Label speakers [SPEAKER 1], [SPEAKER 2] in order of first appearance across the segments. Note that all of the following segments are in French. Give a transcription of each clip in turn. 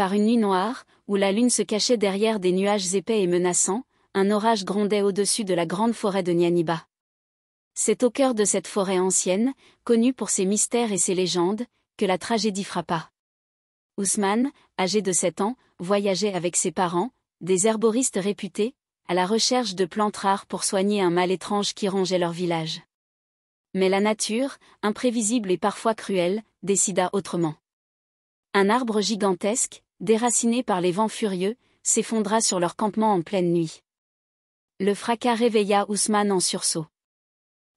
[SPEAKER 1] Par une nuit noire, où la lune se cachait derrière des nuages épais et menaçants, un orage grondait au-dessus de la grande forêt de Nyaniba. C'est au cœur de cette forêt ancienne, connue pour ses mystères et ses légendes, que la tragédie frappa. Ousmane, âgé de 7 ans, voyageait avec ses parents, des herboristes réputés, à la recherche de plantes rares pour soigner un mal étrange qui rongeait leur village. Mais la nature, imprévisible et parfois cruelle, décida autrement. Un arbre gigantesque, déraciné par les vents furieux, s'effondra sur leur campement en pleine nuit. Le fracas réveilla Ousmane en sursaut.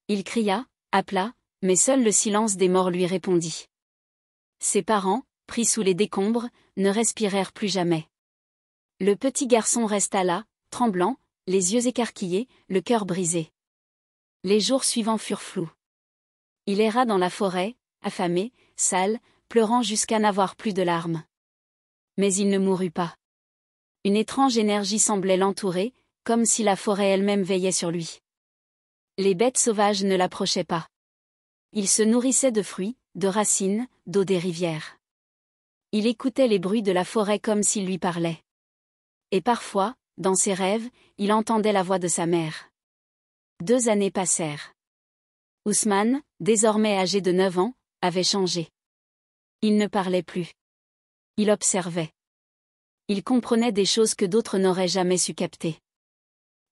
[SPEAKER 1] Il cria, appela, mais seul le silence des morts lui répondit. Ses parents, pris sous les décombres, ne respirèrent plus jamais. Le petit garçon resta là, tremblant, les yeux écarquillés, le cœur brisé. Les jours suivants furent flous. Il erra dans la forêt, affamé, sale, pleurant jusqu'à n'avoir plus de larmes. Mais il ne mourut pas. Une étrange énergie semblait l'entourer, comme si la forêt elle-même veillait sur lui. Les bêtes sauvages ne l'approchaient pas. Il se nourrissait de fruits, de racines, d'eau des rivières. Il écoutait les bruits de la forêt comme s'il lui parlait. Et parfois, dans ses rêves, il entendait la voix de sa mère. 2 années passèrent. Ousmane, désormais âgé de 9 ans, avait changé. Il ne parlait plus. Il observait. Il comprenait des choses que d'autres n'auraient jamais su capter.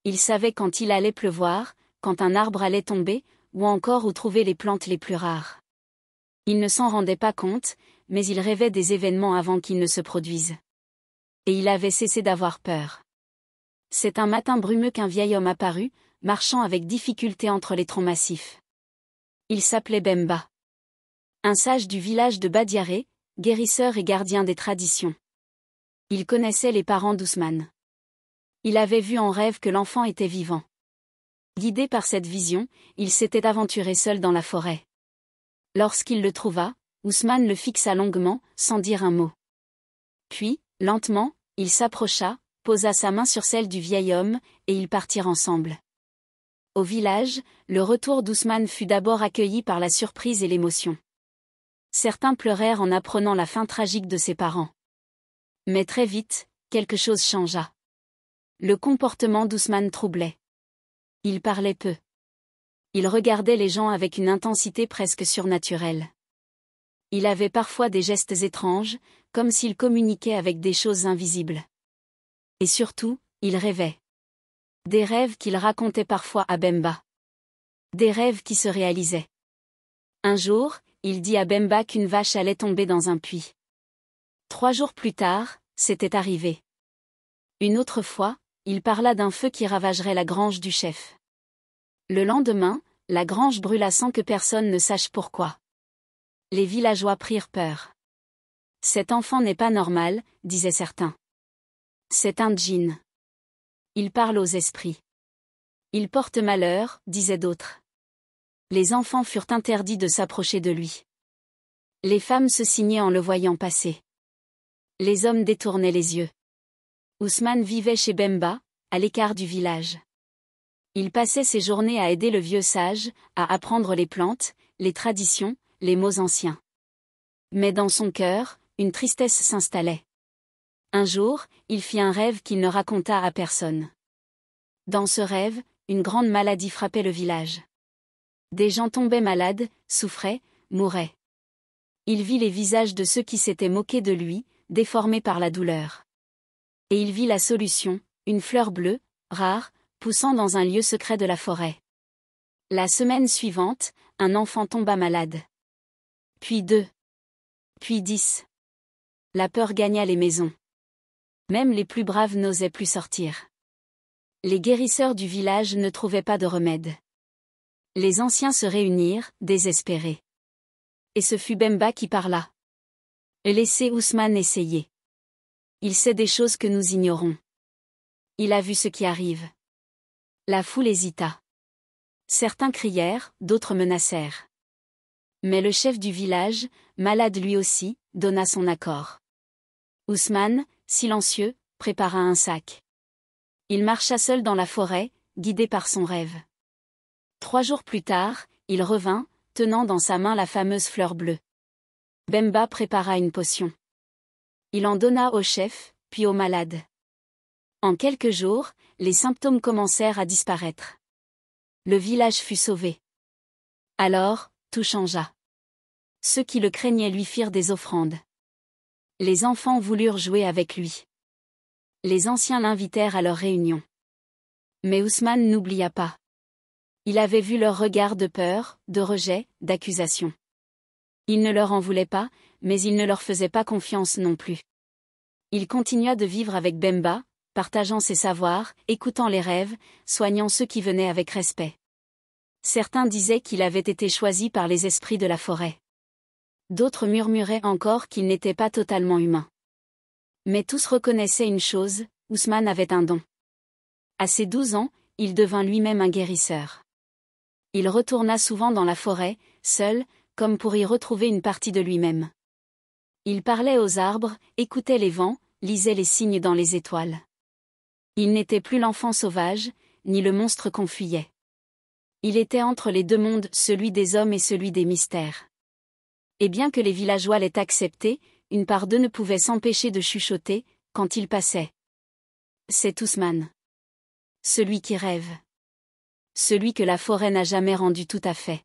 [SPEAKER 1] Il savait quand il allait pleuvoir, quand un arbre allait tomber, ou encore où trouver les plantes les plus rares. Il ne s'en rendait pas compte, mais il rêvait des événements avant qu'ils ne se produisent. Et il avait cessé d'avoir peur. C'est un matin brumeux qu'un vieil homme apparut, marchant avec difficulté entre les troncs massifs. Il s'appelait Bemba. Un sage du village de Badiaré, guérisseur et gardien des traditions. Il connaissait les parents d'Ousmane. Il avait vu en rêve que l'enfant était vivant. Guidé par cette vision, il s'était aventuré seul dans la forêt. Lorsqu'il le trouva, Ousmane le fixa longuement, sans dire un mot. Puis, lentement, il s'approcha, posa sa main sur celle du vieil homme, et ils partirent ensemble. Au village, le retour d'Ousmane fut d'abord accueilli par la surprise et l'émotion. Certains pleurèrent en apprenant la fin tragique de ses parents. Mais très vite, quelque chose changea. Le comportement d'Ousmane troublait. Il parlait peu. Il regardait les gens avec une intensité presque surnaturelle. Il avait parfois des gestes étranges, comme s'il communiquait avec des choses invisibles. Et surtout, il rêvait. Des rêves qu'il racontait parfois à Bemba. Des rêves qui se réalisaient. Un jour, il dit à Bemba qu'une vache allait tomber dans un puits. 3 jours plus tard, c'était arrivé. Une autre fois, il parla d'un feu qui ravagerait la grange du chef. Le lendemain, la grange brûla sans que personne ne sache pourquoi. Les villageois prirent peur. Cet enfant n'est pas normal, disaient certains. C'est un djinn. Il parle aux esprits. Il porte malheur, disaient d'autres. Les enfants furent interdits de s'approcher de lui. Les femmes se signaient en le voyant passer. Les hommes détournaient les yeux. Ousmane vivait chez Bemba, à l'écart du village. Il passait ses journées à aider le vieux sage, à apprendre les plantes, les traditions, les mots anciens. Mais dans son cœur, une tristesse s'installait. Un jour, il fit un rêve qu'il ne raconta à personne. Dans ce rêve, une grande maladie frappait le village. Des gens tombaient malades, souffraient, mouraient. Il vit les visages de ceux qui s'étaient moqués de lui, déformés par la douleur. Et il vit la solution, une fleur bleue, rare, poussant dans un lieu secret de la forêt. La semaine suivante, un enfant tomba malade. Puis 2. Puis 10. La peur gagna les maisons. Même les plus braves n'osaient plus sortir. Les guérisseurs du village ne trouvaient pas de remède. Les anciens se réunirent, désespérés. Et ce fut Bemba qui parla. Laissez Ousmane essayer. Il sait des choses que nous ignorons. Il a vu ce qui arrive. La foule hésita. Certains crièrent, d'autres menacèrent. Mais le chef du village, malade lui aussi, donna son accord. Ousmane, silencieux, prépara un sac. Il marcha seul dans la forêt, guidé par son rêve. 3 jours plus tard, il revint, tenant dans sa main la fameuse fleur bleue. Bemba prépara une potion. Il en donna au chef, puis aux malades. En quelques jours, les symptômes commencèrent à disparaître. Le village fut sauvé. Alors, tout changea. Ceux qui le craignaient lui firent des offrandes. Les enfants voulurent jouer avec lui. Les anciens l'invitèrent à leur réunion. Mais Ousmane n'oublia pas. Il avait vu leurs regards de peur, de rejet, d'accusation. Il ne leur en voulait pas, mais il ne leur faisait pas confiance non plus. Il continua de vivre avec Bemba, partageant ses savoirs, écoutant les rêves, soignant ceux qui venaient avec respect. Certains disaient qu'il avait été choisi par les esprits de la forêt. D'autres murmuraient encore qu'il n'était pas totalement humain. Mais tous reconnaissaient une chose, Ousmane avait un don. À ses 12 ans, il devint lui-même un guérisseur. Il retourna souvent dans la forêt, seul, comme pour y retrouver une partie de lui-même. Il parlait aux arbres, écoutait les vents, lisait les signes dans les étoiles. Il n'était plus l'enfant sauvage, ni le monstre qu'on fuyait. Il était entre les deux mondes, celui des hommes et celui des mystères. Et bien que les villageois l'aient accepté, une part d'eux ne pouvait s'empêcher de chuchoter, quand il passait. C'est Ousmane. Celui qui rêve. Celui que la forêt n'a jamais rendu tout à fait.